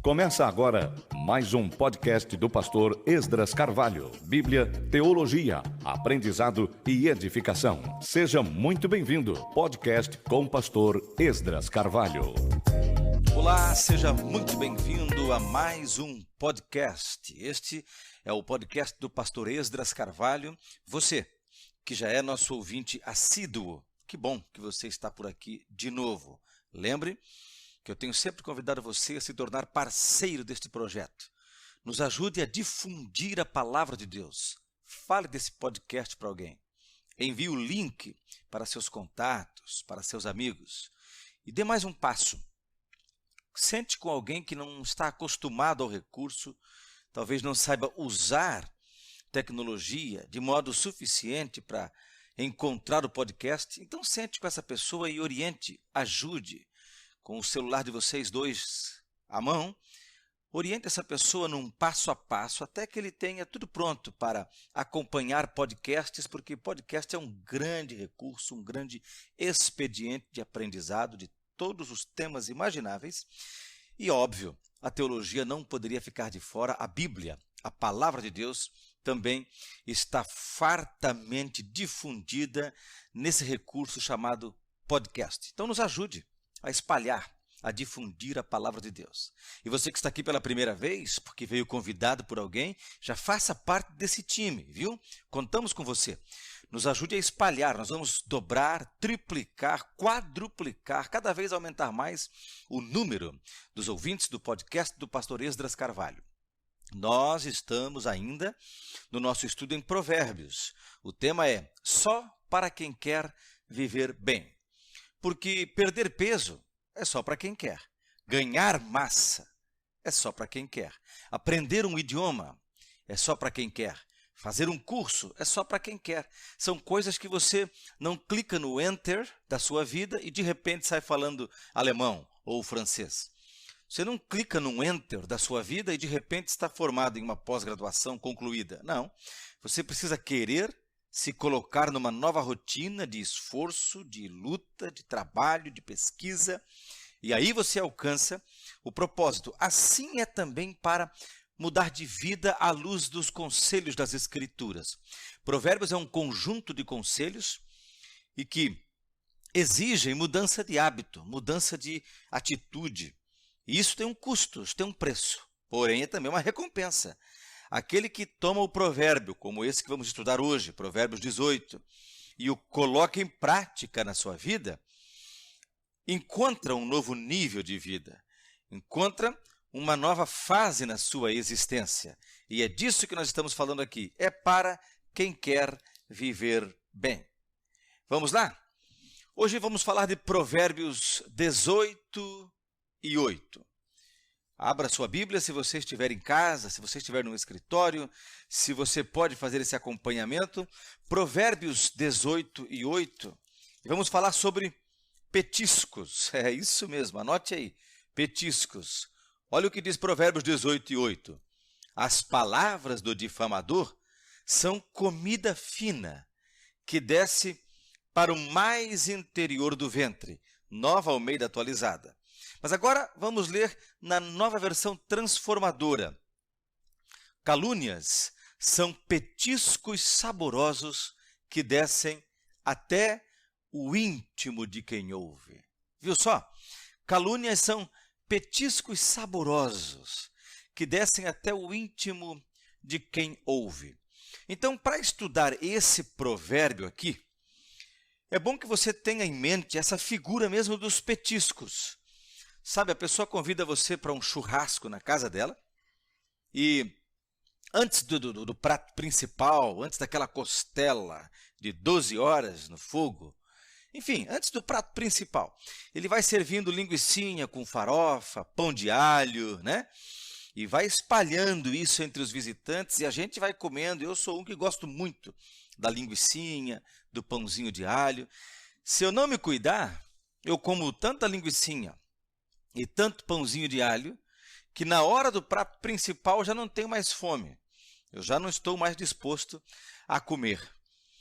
Começa agora mais um podcast do pastor Esdras Carvalho. Bíblia, teologia, aprendizado e edificação. Seja muito bem-vindo. Podcast com o pastor Esdras Carvalho. Olá, seja muito bem-vindo a mais um podcast. Este é o podcast do pastor Esdras Carvalho. Você, que já é nosso ouvinte assíduo, que bom que você está por aqui de novo. Lembre que eu tenho sempre convidado você a se tornar parceiro deste projeto. Nos ajude a difundir a palavra de Deus. Fale desse podcast para alguém. Envie o link para seus contatos, para seus amigos. E dê mais um passo. Sente com alguém que não está acostumado ao recurso, talvez não saiba usar tecnologia de modo suficiente para encontrar o podcast. Então sente com essa pessoa e oriente, ajude. Com o celular de vocês dois à mão, oriente essa pessoa num passo a passo até que ele tenha tudo pronto para acompanhar podcasts, porque podcast é um grande recurso, um grande expediente de aprendizado de todos os temas imagináveis. E óbvio, a teologia não poderia ficar de fora, a Bíblia, a palavra de Deus, também está fartamente difundida nesse recurso chamado podcast. Então nos ajude a espalhar, a difundir a palavra de Deus. E você que está aqui pela primeira vez, porque veio convidado por alguém, já faça parte desse time, viu? Contamos com você. Nos ajude a espalhar, nós vamos dobrar, triplicar, quadruplicar, cada vez aumentar mais o número dos ouvintes do podcast do pastor Esdras Carvalho. Nós estamos ainda no nosso estudo em Provérbios. O tema é só para quem quer viver bem. Porque perder peso é só para quem quer. Ganhar massa é só para quem quer. Aprender um idioma é só para quem quer. Fazer um curso é só para quem quer. São coisas que você não clica no enter da sua vida e de repente sai falando alemão ou francês. Você não clica no enter da sua vida e de repente está formado em uma pós-graduação concluída. Não. Você precisa querer se colocar numa nova rotina de esforço, de luta, de trabalho, de pesquisa, e aí você alcança o propósito. Assim é também para mudar de vida à luz dos conselhos das Escrituras. Provérbios é um conjunto de conselhos e que exigem mudança de hábito, mudança de atitude. E isso tem um custo, isso tem um preço, porém é também uma recompensa. Aquele que toma o provérbio, como esse que vamos estudar hoje, Provérbios 18, e o coloca em prática na sua vida, encontra um novo nível de vida, encontra uma nova fase na sua existência. E é disso que nós estamos falando aqui. É para quem quer viver bem. Vamos lá? Hoje vamos falar de Provérbios 18 e 8. Abra sua Bíblia se você estiver em casa, se você estiver no escritório, se você pode fazer esse acompanhamento. Provérbios 18 e 8. E vamos falar sobre petiscos. É isso mesmo, anote aí. Petiscos. Olha o que diz Provérbios 18 e 8. As palavras do difamador são comida fina, que desce para o mais interior do ventre. Nova Almeida atualizada. Mas agora vamos ler na nova versão transformadora. Calúnias são petiscos saborosos que descem até o íntimo de quem ouve. Viu só? Calúnias são petiscos saborosos que descem até o íntimo de quem ouve. Então, para estudar esse provérbio aqui, é bom que você tenha em mente essa figura mesmo dos petiscos. Sabe, a pessoa convida você para um churrasco na casa dela e antes do prato principal, antes daquela costela de 12 horas no fogo, enfim, antes do prato principal, ele vai servindo linguicinha com farofa, pão de alho, né? E vai espalhando isso entre os visitantes e a gente vai comendo. Eu sou um que gosto muito da linguicinha, do pãozinho de alho. Se eu não me cuidar, eu como tanta linguicinha e tanto pãozinho de alho, que na hora do prato principal já não tenho mais fome. Eu já não estou mais disposto a comer,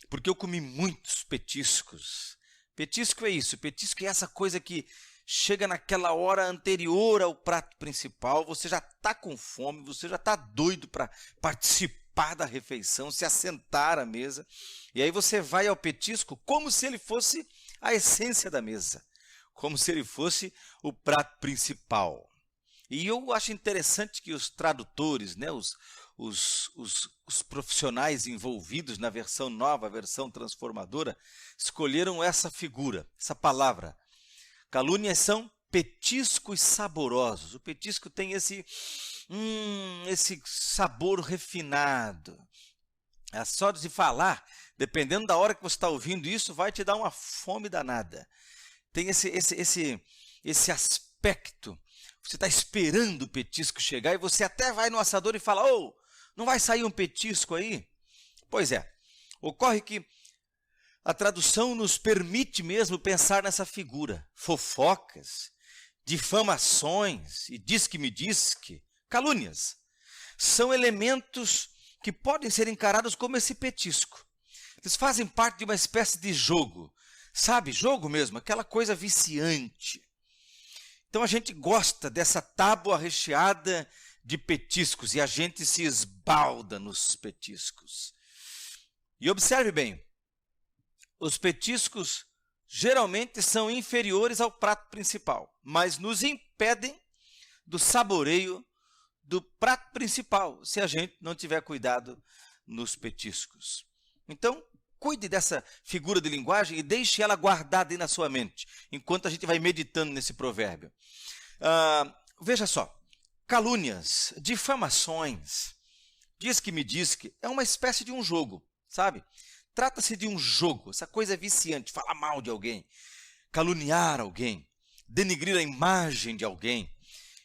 porque eu comi muitos petiscos. Petisco é isso, petisco é essa coisa que chega naquela hora anterior ao prato principal, você já está com fome, você já está doido para participar da refeição, se assentar à mesa, e aí você vai ao petisco como se ele fosse a essência da mesa, como se ele fosse o prato principal. E eu acho interessante que os tradutores, né, os profissionais envolvidos na versão nova, a versão transformadora, escolheram essa figura, essa palavra. Calúnias são petiscos saborosos. O petisco tem esse sabor refinado. É só de falar, dependendo da hora que você está ouvindo isso, vai te dar uma fome danada. Tem esse aspecto. Você está esperando o petisco chegar e você até vai no assador e fala: "Ô, não vai sair um petisco aí?" Pois é, ocorre que a tradução nos permite mesmo pensar nessa figura. Fofocas, difamações e diz-que-me-diz-que, calúnias, são elementos que podem ser encarados como esse petisco. Eles fazem parte de uma espécie de jogo, sabe? Jogo mesmo, aquela coisa viciante. Então a gente gosta dessa tábua recheada de petiscos e a gente se esbalda nos petiscos. E observe bem, os petiscos geralmente são inferiores ao prato principal, mas nos impedem do saboreio do prato principal, se a gente não tiver cuidado nos petiscos. Então, cuide dessa figura de linguagem e deixe ela guardada aí na sua mente, enquanto a gente vai meditando nesse provérbio. Veja só, calúnias, difamações, diz-que-me-diz-que, é uma espécie de um jogo, sabe? Trata-se de um jogo, essa coisa viciante, falar mal de alguém, caluniar alguém, denigrir a imagem de alguém.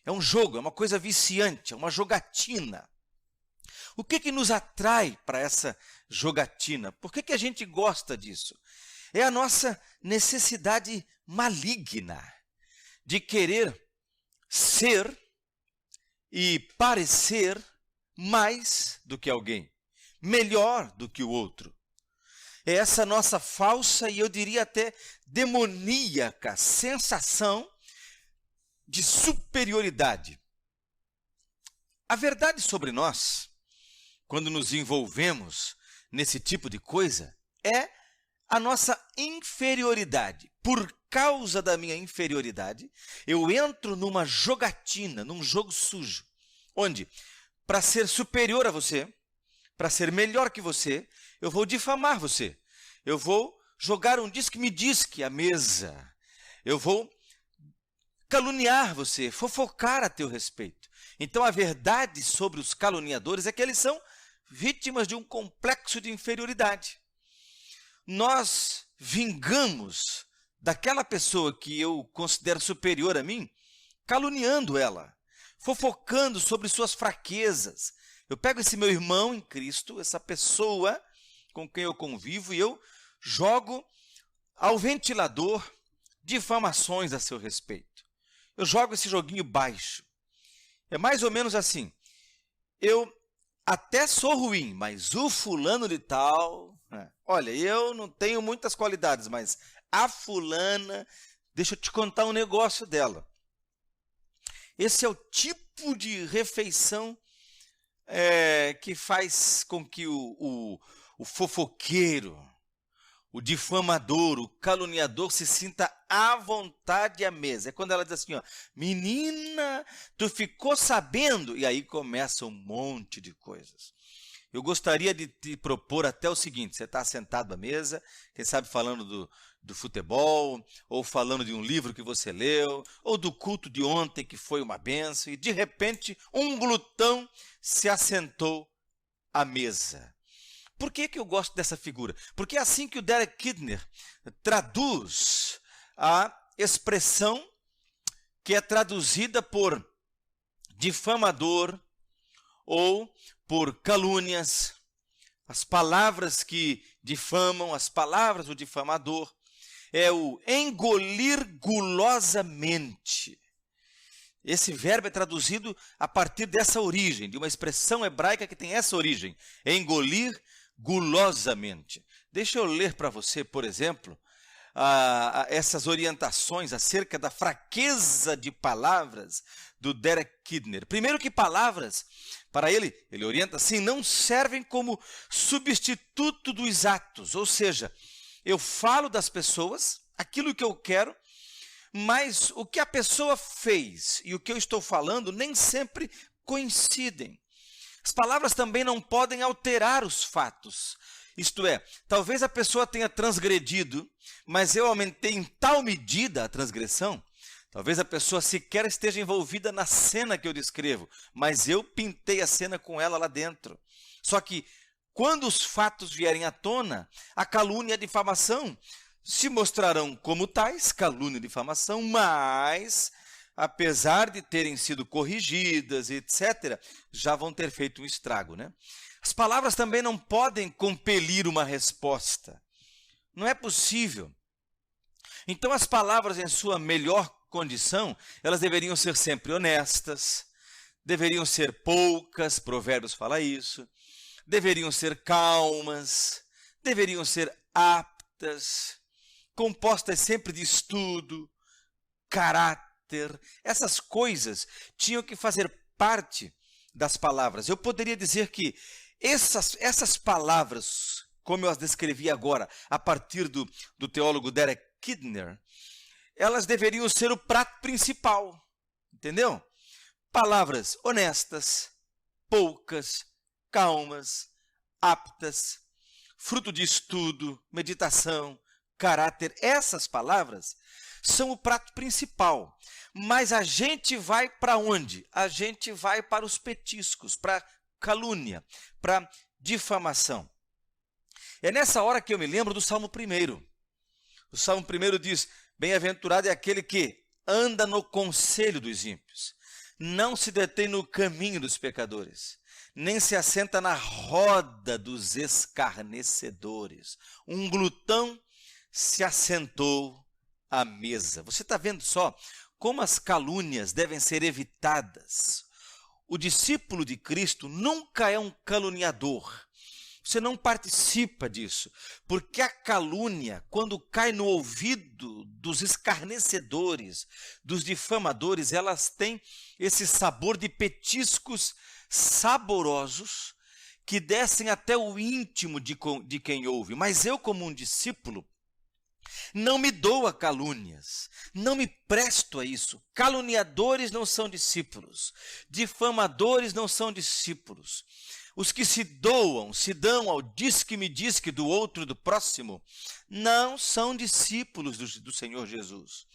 É um jogo, é uma coisa viciante, é uma jogatina. O que nos atrai para essa jogatina? Por que a gente gosta disso? É a nossa necessidade maligna de querer ser e parecer mais do que alguém, melhor do que o outro. É essa nossa falsa e eu diria até demoníaca sensação de superioridade. A verdade sobre nós, quando nos envolvemos nesse tipo de coisa, é a nossa inferioridade. Por causa da minha inferioridade, eu entro numa jogatina, num jogo sujo, onde, para ser superior a você, para ser melhor que você, eu vou difamar você. Eu vou jogar um diz-que-me-diz-que à mesa. Eu vou caluniar você, fofocar a teu respeito. Então, a verdade sobre os caluniadores é que eles são vítimas de um complexo de inferioridade. Nós vingamos daquela pessoa que eu considero superior a mim, caluniando ela, fofocando sobre suas fraquezas. Eu pego esse meu irmão em Cristo, essa pessoa com quem eu convivo, e eu jogo ao ventilador difamações a seu respeito. Eu jogo esse joguinho baixo. É mais ou menos assim. Eu até sou ruim, mas o fulano de tal... Olha, eu não tenho muitas qualidades, mas a fulana... Deixa eu te contar um negócio dela. Esse é o tipo de refeição que faz com que o fofoqueiro, o difamador, o caluniador se sinta à vontade à mesa. É quando ela diz assim, ó, menina, tu ficou sabendo? E aí começa um monte de coisas. Eu gostaria de te propor até o seguinte, você está sentado à mesa, quem sabe falando do futebol, ou falando de um livro que você leu, ou do culto de ontem que foi uma bênção, e de repente um glutão se assentou à mesa. Por que eu gosto dessa figura? Porque é assim que o Derek Kidner traduz a expressão que é traduzida por difamador ou por calúnias, as palavras que difamam, as palavras do difamador, é o engolir gulosamente. Esse verbo é traduzido a partir dessa origem, de uma expressão hebraica que tem essa origem, engolir gulosamente. Deixa eu ler para você, por exemplo, essas orientações acerca da fraqueza de palavras do Derek Kidner. Primeiro que palavras, para ele orienta assim, não servem como substituto dos atos. Ou seja, eu falo das pessoas, aquilo que eu quero, mas o que a pessoa fez e o que eu estou falando nem sempre coincidem. As palavras também não podem alterar os fatos. Isto é, talvez a pessoa tenha transgredido, mas eu aumentei em tal medida a transgressão, talvez a pessoa sequer esteja envolvida na cena que eu descrevo, mas eu pintei a cena com ela lá dentro. Só que, quando os fatos vierem à tona, a calúnia e a difamação se mostrarão como tais, calúnia e difamação, mas, apesar de terem sido corrigidas, etc., já vão ter feito um estrago, né? As palavras também não podem compelir uma resposta. Não é possível. Então, as palavras em sua melhor condição, elas deveriam ser sempre honestas, deveriam ser poucas, Provérbios fala isso, deveriam ser calmas, deveriam ser aptas, compostas sempre de estudo, caráter. Essas coisas tinham que fazer parte das palavras. Eu poderia dizer que essas palavras, como eu as descrevi agora, a partir do teólogo Derek Kidner, elas deveriam ser o prato principal, entendeu? Palavras honestas, poucas, calmas, aptas, fruto de estudo, meditação, caráter. Essas palavras são o prato principal. Mas a gente vai para onde? A gente vai para os petiscos, para calúnia, para difamação. É nessa hora que eu me lembro do Salmo 1. O Salmo 1 diz: bem-aventurado é aquele que anda no conselho dos ímpios, não se detém no caminho dos pecadores, nem se assenta na roda dos escarnecedores. Um glutão se assentou à mesa. Você está vendo só como as calúnias devem ser evitadas. O discípulo de Cristo nunca é um caluniador. Você não participa disso, porque a calúnia, quando cai no ouvido dos escarnecedores, dos difamadores, elas têm esse sabor de petiscos saborosos que descem até o íntimo de quem ouve. Mas eu, como um discípulo, não me dou a calúnias, não me presto a isso. Caluniadores não são discípulos, difamadores não são discípulos. Os que se dão ao diz-que-me-diz-que do outro, do próximo, não são discípulos do Senhor Jesus.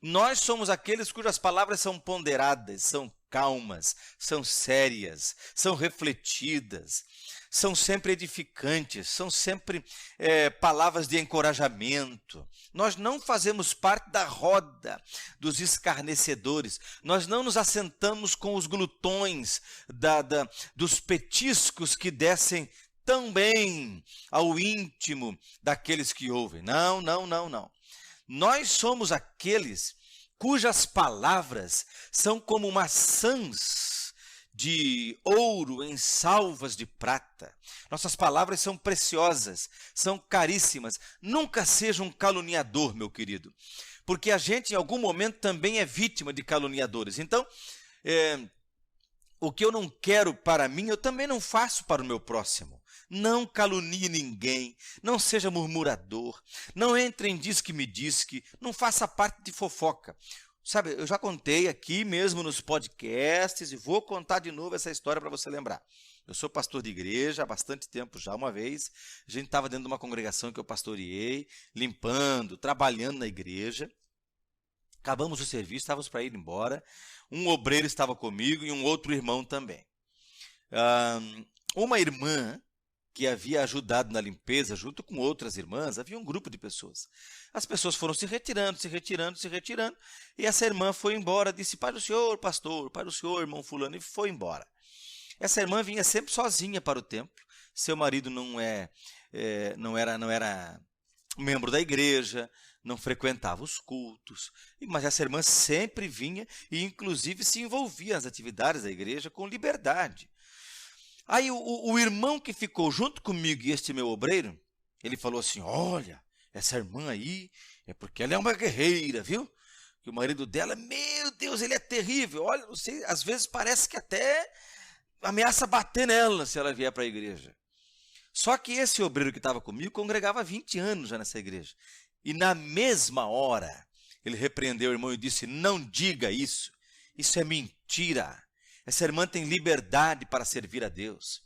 Nós somos aqueles cujas palavras são ponderadas, são calmas, são sérias, são refletidas, são sempre edificantes, são sempre palavras de encorajamento. Nós não fazemos parte da roda dos escarnecedores, nós não nos assentamos com os glutões dos petiscos que descem tão bem ao íntimo daqueles que ouvem. Não. Nós somos aqueles cujas palavras são como maçãs de ouro em salvas de prata. Nossas palavras são preciosas, são caríssimas. Nunca seja um caluniador, meu querido, porque a gente em algum momento também é vítima de caluniadores. Então, o que eu não quero para mim, eu também não faço para o meu próximo. Não calunie ninguém, não seja murmurador, não entre em diz-que-me-diz-que, não faça parte de fofoca. Sabe, eu já contei aqui mesmo nos podcasts e vou contar de novo essa história para você lembrar. Eu sou pastor de igreja há bastante tempo já. Uma vez, a gente estava dentro de uma congregação que eu pastoreei, limpando, trabalhando na igreja. Acabamos o serviço, estávamos para ir embora. Um obreiro estava comigo e um outro irmão também. Uma irmã que havia ajudado na limpeza, junto com outras irmãs, havia um grupo de pessoas. As pessoas foram se retirando, e essa irmã foi embora, disse: Pai do Senhor, pastor, Pai do Senhor, irmão fulano, e foi embora. Essa irmã vinha sempre sozinha para o templo, seu marido não era membro da igreja, não frequentava os cultos, mas essa irmã sempre vinha e inclusive se envolvia nas atividades da igreja com liberdade. Aí o irmão que ficou junto comigo e este meu obreiro, ele falou assim: olha, essa irmã aí, É porque ela é uma guerreira, viu? Que o marido dela, meu Deus, ele é terrível. Olha, não sei, às vezes parece que até ameaça bater nela se ela vier para a igreja. Só que esse obreiro que estava comigo congregava há 20 anos já nessa igreja. E na mesma hora, ele repreendeu o irmão e disse: não diga isso. Isso é mentira. Essa irmã tem liberdade para servir a Deus.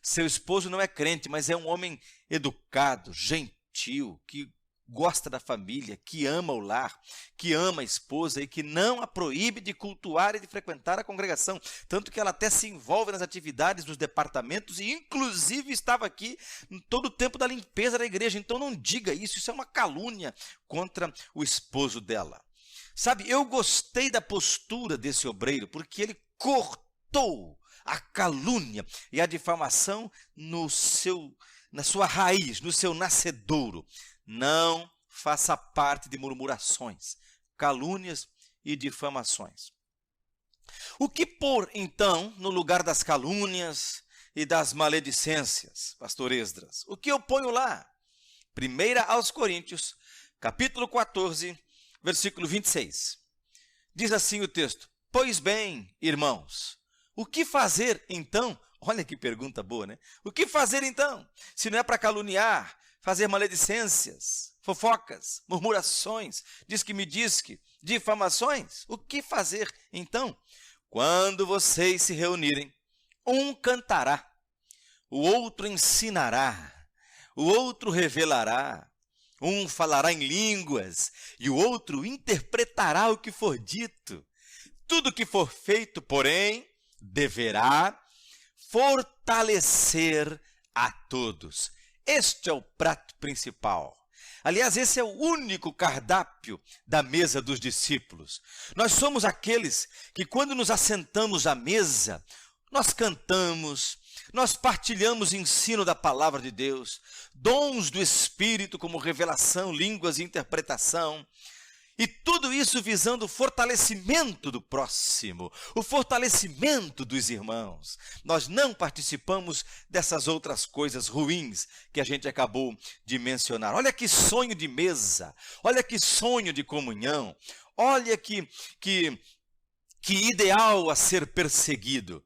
Seu esposo não é crente, mas é um homem educado, gentil, que gosta da família, que ama o lar, que ama a esposa e que não a proíbe de cultuar e de frequentar a congregação. Tanto que ela até se envolve nas atividades dos departamentos e inclusive estava aqui em todo o tempo da limpeza da igreja. Então não diga isso, isso é uma calúnia contra o esposo dela. Sabe, eu gostei da postura desse obreiro porque ele cortou a calúnia e a difamação na sua raiz, no seu nascedouro. Não faça parte de murmurações, calúnias e difamações. O que pôr, então, no lugar das calúnias e das maledicências, pastor Esdras? O que eu ponho lá? 1 aos Coríntios, capítulo 14, versículo 26. Diz assim o texto: pois bem, irmãos, o que fazer então? Olha que pergunta boa, né? O que fazer então? Se não é para caluniar, fazer maledicências, fofocas, murmurações, diz que, difamações? O que fazer então? Quando vocês se reunirem, um cantará, o outro ensinará, o outro revelará, um falará em línguas e o outro interpretará o que for dito. Tudo que for feito, porém, deverá fortalecer a todos. Este é o prato principal. Aliás, esse é o único cardápio da mesa dos discípulos. Nós somos aqueles que, quando nos assentamos à mesa, nós cantamos, nós partilhamos ensino da palavra de Deus, dons do Espírito como revelação, línguas e interpretação. E tudo isso visando o fortalecimento do próximo, o fortalecimento dos irmãos. Nós não participamos dessas outras coisas ruins que a gente acabou de mencionar. Olha que sonho de mesa, olha que sonho de comunhão, olha que ideal a ser perseguido.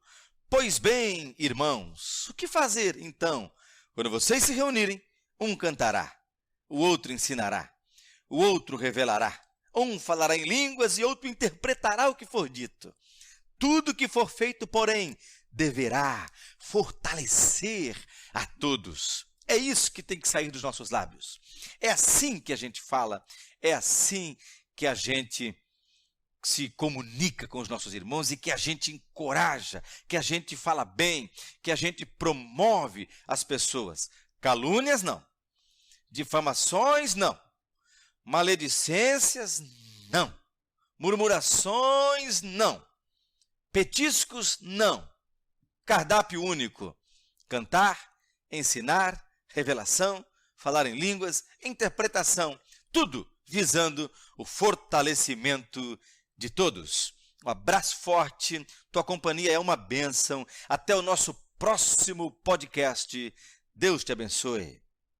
Pois bem, irmãos, o que fazer então? Quando vocês se reunirem, um cantará, o outro ensinará, o outro revelará. Um falará em línguas e outro interpretará o que for dito. Tudo que for feito, porém, deverá fortalecer a todos. É isso que tem que sair dos nossos lábios. É assim que a gente fala, é assim que a gente se comunica com os nossos irmãos e que a gente encoraja, que a gente fala bem, que a gente promove as pessoas. Calúnias, não. Difamações, não. Maledicências, não. Murmurações, não. Petiscos, não. Cardápio único: cantar, ensinar, revelação, falar em línguas, interpretação, tudo visando o fortalecimento de todos. Um abraço forte, tua companhia é uma bênção. Até o nosso próximo podcast. Deus te abençoe.